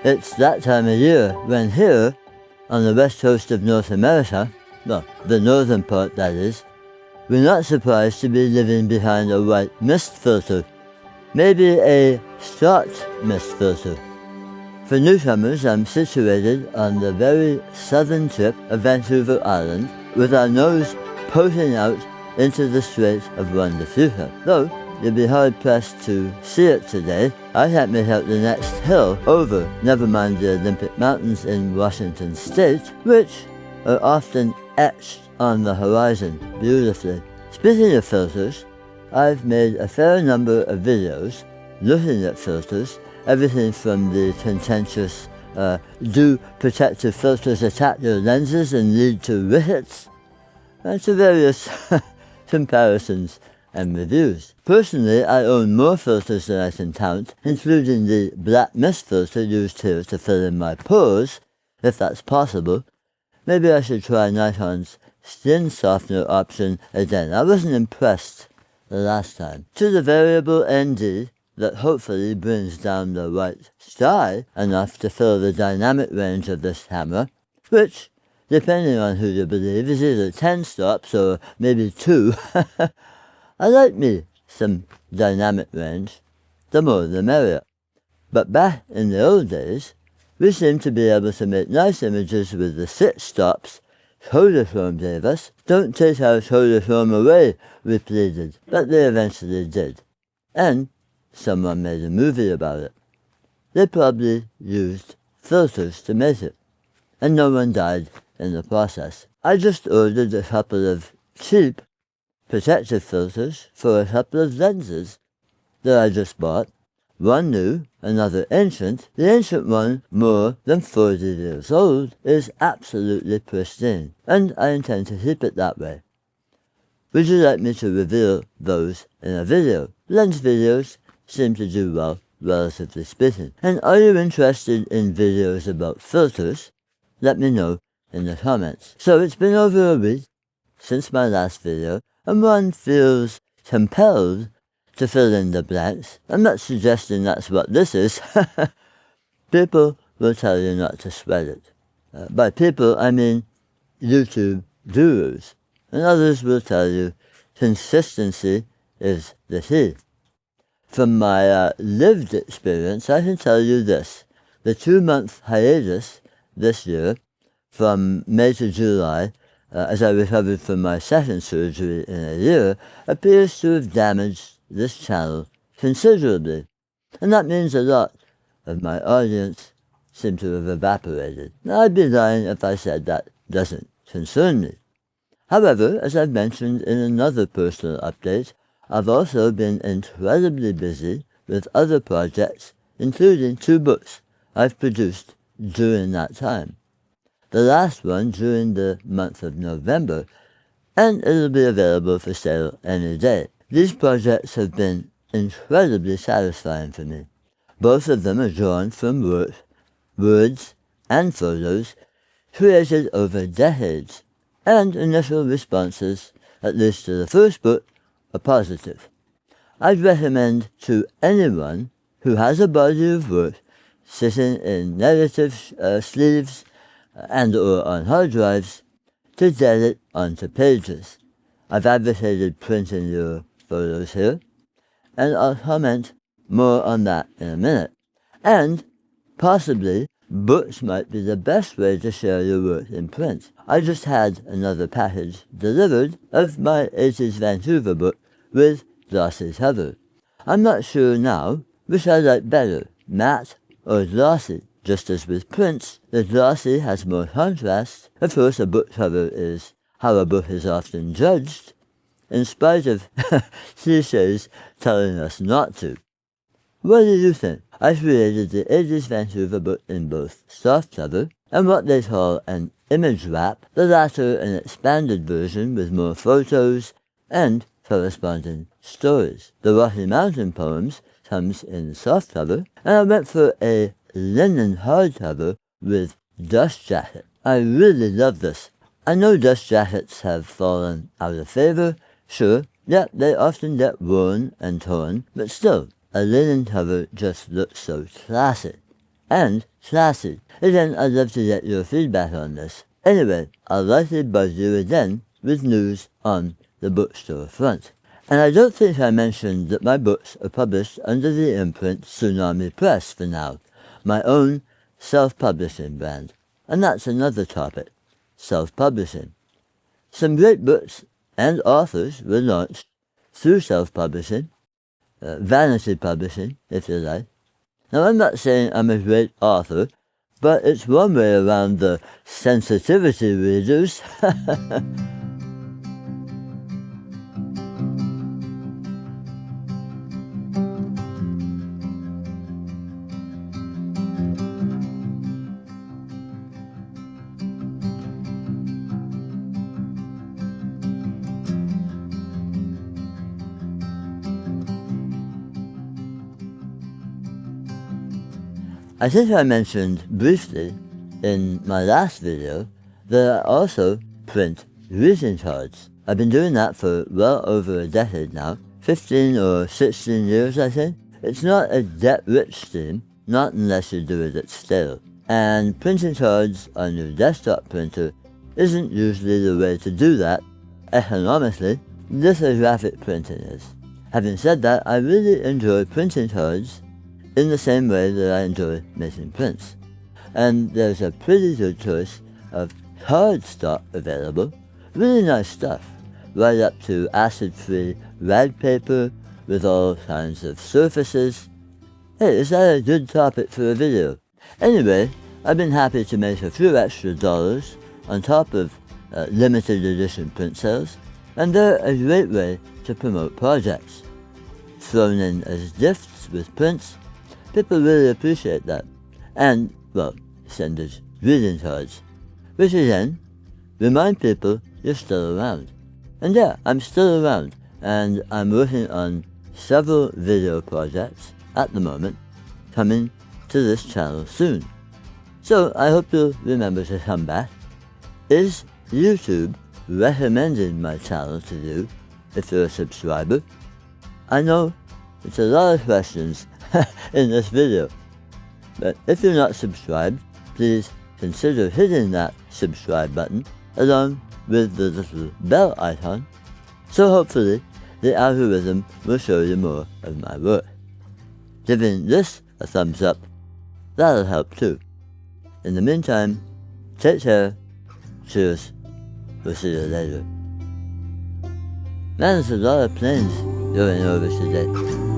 It's that time of year when here, on the west coast of North America, well, the northern part that is, we're not surprised to be living behind a white mist filter, maybe a short mist filter. For newcomers, I'm situated on the very southern tip of Vancouver Island, with our nose poking out into the Strait of Juan de Fuca. Though you'll be hard-pressed to see it today, I can't make out the next hill over, never mind the Olympic Mountains in Washington State, which are often etched on the horizon beautifully. Speaking of filters, I've made a fair number of videos looking at filters, everything from the contentious do protective filters attack your lenses and lead to rickets, and to various comparisons and reviews. Personally, I own more filters than I can count, including the black mist filter used here to fill in my pores, if that's possible. Maybe I should try Nikon's skin softener option again. I wasn't impressed the last time. To the variable ND that hopefully brings down the white sky enough to fill the dynamic range of this camera, which, depending on who you believe, is either 10 stops or maybe 2. I like me some dynamic range. The more the merrier. But back in the old days, we seemed to be able to make nice images with the 6 stops Kodachrome gave us. Don't take our Kodachrome away, we pleaded, but they eventually did. And someone made a movie about it. They probably used filters to make it, and no one died in the process. I just ordered a couple of cheap protective filters for a couple of lenses that I just bought. One new, another ancient. The ancient one, more than 40 years old, is absolutely pristine, and I intend to keep it that way. Would you like me to reveal those in a video? Lens videos seem to do well, relatively speaking. And are you interested in videos about filters? Let me know in the comments. So it's been over a week since my last video, and one feels compelled to fill in the blanks. I'm not suggesting that's what this is. People will tell you not to sweat it. By people, I mean YouTube gurus. And others will tell you consistency is the key. From my lived experience, I can tell you this. The 2-month hiatus this year, from May to July, as I recovered from my second surgery in a year, appears to have damaged this channel considerably. And that means a lot of my audience seem to have evaporated. Now, I'd be lying if I said that doesn't concern me. However, as I've mentioned in another personal update, I've also been incredibly busy with other projects, including 2 books I've produced during that time. The last one during the month of November, and it'll be available for sale any day. These projects have been incredibly satisfying for me. Both of them are drawn from words and photos created over decades, and initial responses, at least to the first book, are positive. I'd recommend to anyone who has a body of work sitting in negative sleeves and or on hard drives to get it onto pages. I've advocated printing your photos here, and I'll comment more on that in a minute. And possibly books might be the best way to share your work in print. I just had another package delivered of my 80s Vancouver book with glossy cover. I'm not sure now which I like better, matte or glossy. Just as with prints, the glossy has more contrast. Of course, a book cover is how a book is often judged, in spite of cliches telling us not to. What do you think? I created the 80s Vancouver book in both softcover and what they call an image wrap, the latter an expanded version with more photos and corresponding stories. The Rocky Mountain Poems comes in softcover, and I went for a linen hardcover with dust jacket. I really love this. I know dust jackets have fallen out of favor. Sure, yeah, they often get worn and torn, but still, a linen cover just looks so classy. and classy. Again, I'd love to get your feedback on this. Anyway, I'll likely buzz you again with news on the bookstore front. And I don't think I mentioned that my books are published under the imprint Tsunami Press for now, my own self-publishing brand. And that's another topic, self-publishing. Some great books and authors were launched through self-publishing, vanity publishing, if you like. Now, I'm not saying I'm a great author, but it's one way around the sensitivity readers. I think I mentioned briefly in my last video that I also print greeting cards. I've been doing that for well over a decade now, 15 or 16 years I think. It's not a debt-rich scheme, not unless you do it at scale. And printing cards on your desktop printer isn't usually the way to do that economically. Lithographic printing is. Having said that, I really enjoy printing cards in the same way that I enjoy making prints. And there's a pretty good choice of cardstock available, really nice stuff, right up to acid-free rag paper with all kinds of surfaces. Hey, is that a good topic for a video? Anyway, I've been happy to make a few extra dollars on top of limited edition print sales, and they're a great way to promote projects. Thrown in as gifts with prints, people really appreciate that. And, well, send us greeting cards, which again, remind people you're still around. And yeah, I'm still around, and I'm working on several video projects at the moment, coming to this channel soon. So I hope you'll remember to come back. Is YouTube recommending my channel to you if you're a subscriber? I know it's a lot of questions in this video, but if you're not subscribed, please consider hitting that subscribe button along with the little bell icon, so hopefully the algorithm will show you more of my work. Giving this a thumbs up, that'll help too. In the meantime, take care, cheers, we'll see you later. Man, there's a lot of planes going over today.